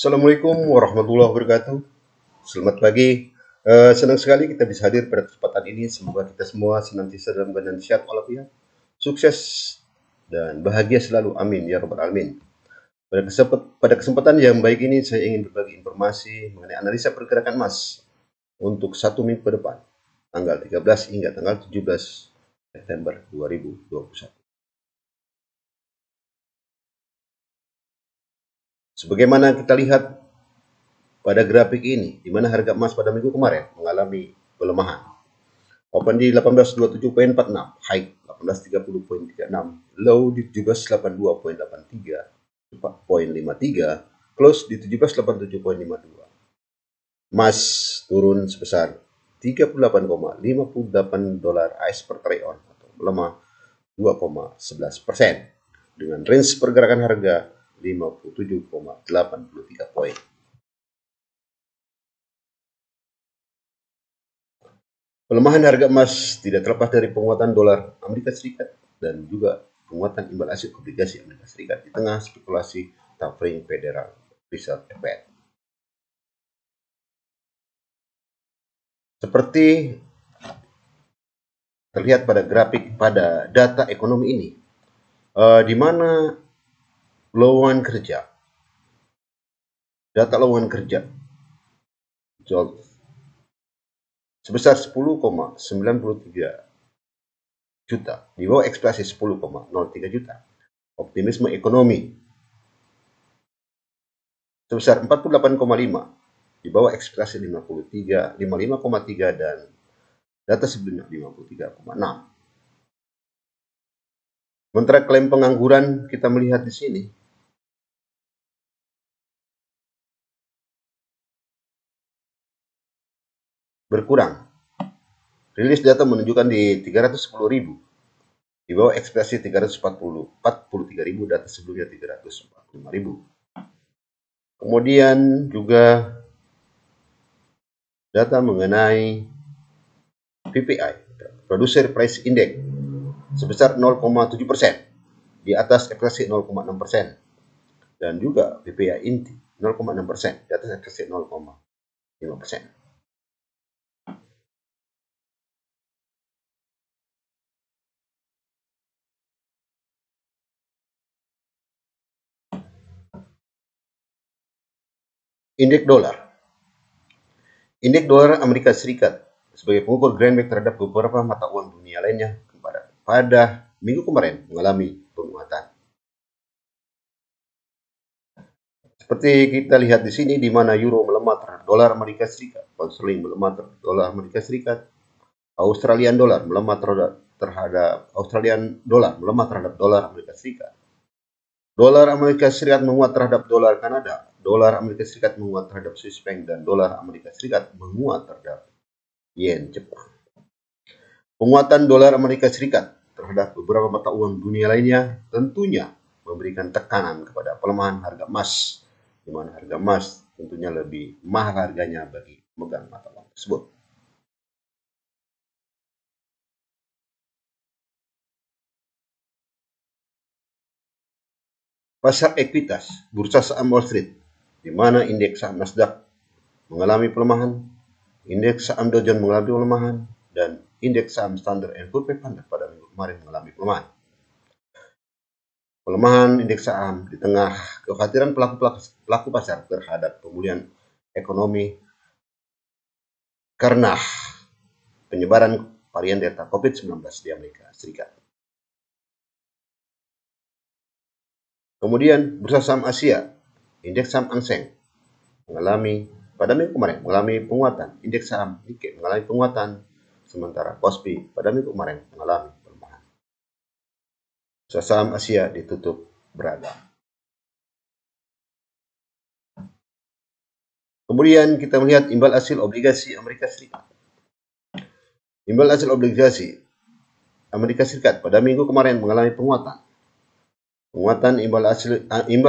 Assalamualaikum warahmatullahi wabarakatuh. Selamat pagi. Senang sekali kita bisa hadir pada kesempatan ini. Semoga kita semua senantiasa dalam keadaan sehat walafiat, sukses dan bahagia selalu. Amin ya rabbal alamin. Pada kesempatan yang baik ini saya ingin berbagi informasi mengenai analisa pergerakan emas untuk 1 minggu ke depan, tanggal 13 hingga tanggal 17 September 2021. Sebagaimana kita lihat pada grafik ini, di mana harga emas pada minggu kemarin mengalami pelemahan. Open di 1827.46, high 1830.36, low di 1782.83, close di 1787.52. Emas turun sebesar 38,58 dolar AS per troy ounce atau melemah 2,11% dengan range pergerakan harga 57,83 poin. Pelemahan harga emas tidak terlepas dari penguatan dolar Amerika Serikat dan juga penguatan imbal hasil obligasi Amerika Serikat di tengah spekulasi tapering Federal Reserve Fed. Seperti terlihat pada grafik pada data ekonomi ini, di mana lowongan kerja, data lowongan kerja sebesar 10,93 juta, di bawah ekspektasi 10,03 juta. Optimisme ekonomi sebesar 48,5, di bawah ekspektasi 55,3 dan data sebelumnya 53,6. Sementara klaim pengangguran kita melihat di sini berkurang. Rilis data menunjukkan di 310.000, di bawah ekspektasi 343.000, data sebelumnya 345.000. Kemudian juga data mengenai PPI, Producer Price Index, sebesar 0,7%, di atas ekspektasi 0,6%, dan juga PPI inti 0,6%, di atas ekspektasi 0,5%. Indeks dolar Amerika Serikat sebagai pengukur Greenback terhadap beberapa mata uang dunia lainnya pada minggu kemarin mengalami penguatan. Seperti kita lihat di sini, di mana euro melemah terhadap dolar Amerika Serikat, pound sterling melemah terhadap dolar Amerika Serikat, Australian dollar melemah terhadap dolar Amerika Serikat. Dolar Amerika Serikat menguat terhadap dolar Kanada, dolar Amerika Serikat menguat terhadap Swiss franc, dan dolar Amerika Serikat menguat terhadap yen Jepang. Penguatan dolar Amerika Serikat terhadap beberapa mata uang dunia lainnya tentunya memberikan tekanan kepada pelemahan harga emas, di mana harga emas tentunya lebih mahal harganya bagi pemegang mata uang tersebut. Pasar ekuitas, bursa saham Wall Street, di mana indeks saham Nasdaq mengalami pelemahan, indeks saham Dow Jones mengalami pelemahan, dan indeks saham Standard & Poor's 500 pada minggu kemarin mengalami pelemahan. Pelemahan indeks saham di tengah kekhawatiran pelaku pasar terhadap pemulihan ekonomi karena penyebaran varian Delta COVID-19 di Amerika Serikat. Kemudian bursa saham Asia, indeks saham Hang Seng mengalami pada minggu kemarin mengalami penguatan. Indeks saham Nikkei mengalami penguatan, sementara Kospi pada minggu kemarin mengalami pelemahan. Saham Asia ditutup beragam. Kemudian kita melihat imbal hasil obligasi Amerika Serikat. Imbal hasil obligasi Amerika Serikat pada minggu kemarin mengalami penguatan. Penguatan imbal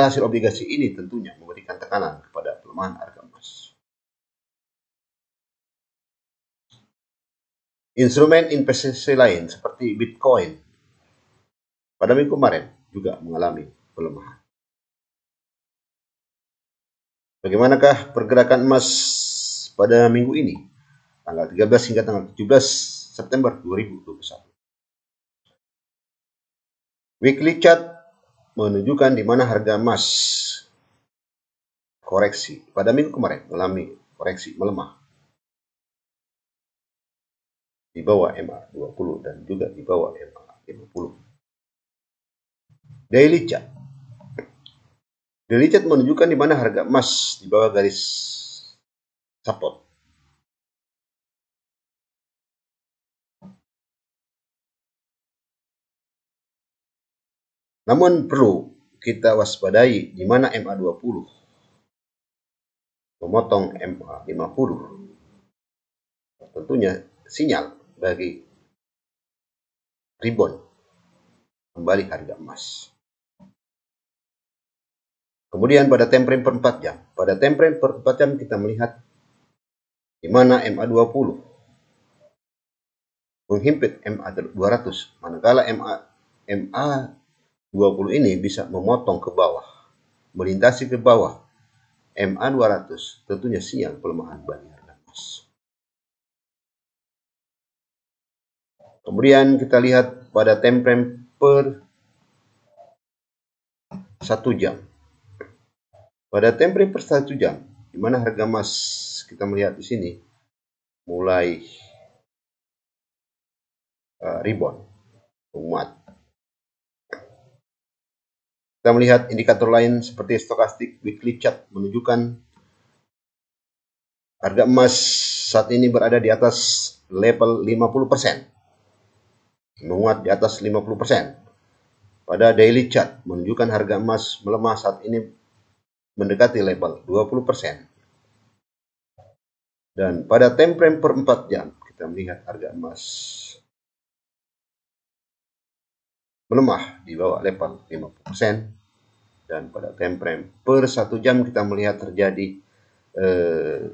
hasil obligasi ini tentunya memberikan tekanan kepada pelemahan harga emas. Instrumen investasi lain seperti Bitcoin pada minggu kemarin juga mengalami pelemahan. Bagaimanakah pergerakan emas pada minggu ini, tanggal 13 hingga tanggal 17 September 2021? Weekly chart menunjukkan di mana harga emas koreksi pada minggu kemarin mengalami koreksi melemah di bawah MA20 dan juga di bawah MA50. Daily chart menunjukkan di mana harga emas di bawah garis support. Namun perlu kita waspadai di mana MA20 memotong MA50. Tentunya sinyal bagi rebound kembali harga emas. Kemudian pada time frame per 4 jam. Pada time frame per 4 jam kita melihat di mana MA20 menghimpit MA200, manakala MA20 ini bisa memotong ke bawah, melintasi ke bawah MA200, tentunya sinyal pelemahan bagi harga emas. Kemudian kita lihat pada time frame per 1 jam. Pada time frame per 1 jam, di mana harga emas kita melihat di sini mulai rebound, menguat. Kita melihat indikator lain seperti stokastik weekly chart menunjukkan harga emas saat ini berada di atas level 50%. Menguat di atas 50%. Pada daily chart menunjukkan harga emas melemah saat ini mendekati level 20%. Dan pada time frame per 4 jam kita melihat harga emas melemah di bawah level 50%, dan pada time frame per 1 jam kita melihat terjadi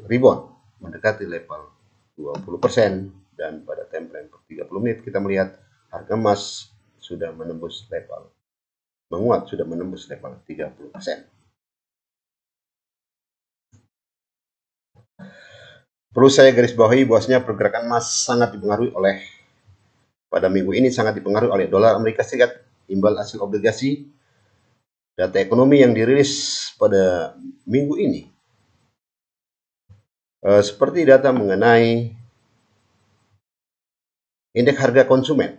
rebound mendekati level 20%, dan pada time frame per 30 menit kita melihat harga emas sudah menembus level menguat, sudah menembus level 30%. Perlu saya garis bawahi bahwasanya pergerakan emas sangat dipengaruhi oleh pada minggu ini sangat dipengaruhi oleh dolar Amerika Serikat, imbal hasil obligasi, data ekonomi yang dirilis pada minggu ini, seperti data mengenai indeks harga konsumen,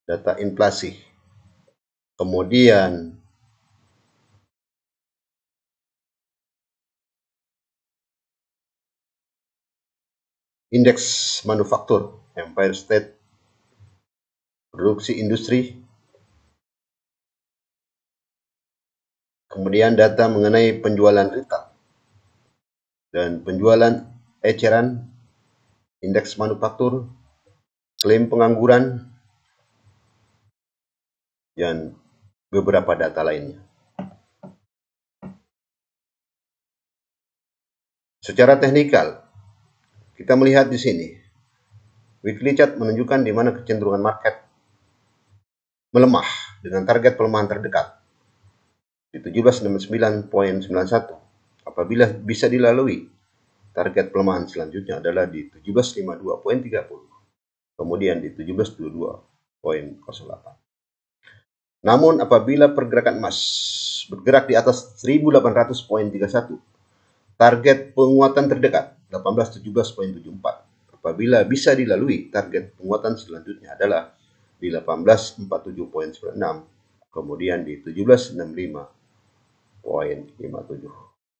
data inflasi, kemudian indeks manufaktur, Empire State, produksi industri, kemudian data mengenai penjualan retail dan penjualan eceran, indeks manufaktur, klaim pengangguran, dan beberapa data lainnya. Secara teknikal, kita melihat di sini, weekly chart menunjukkan di mana kecenderungan market melemah dengan target pelemahan terdekat di 1769.91. Apabila bisa dilalui, target pelemahan selanjutnya adalah di 1752.30, kemudian di 1722.08. Namun apabila pergerakan emas bergerak di atas 1800.31, target penguatan terdekat 1817.74. Apabila bisa dilalui, target penguatan selanjutnya adalah di 1847.96, kemudian di 1765.57.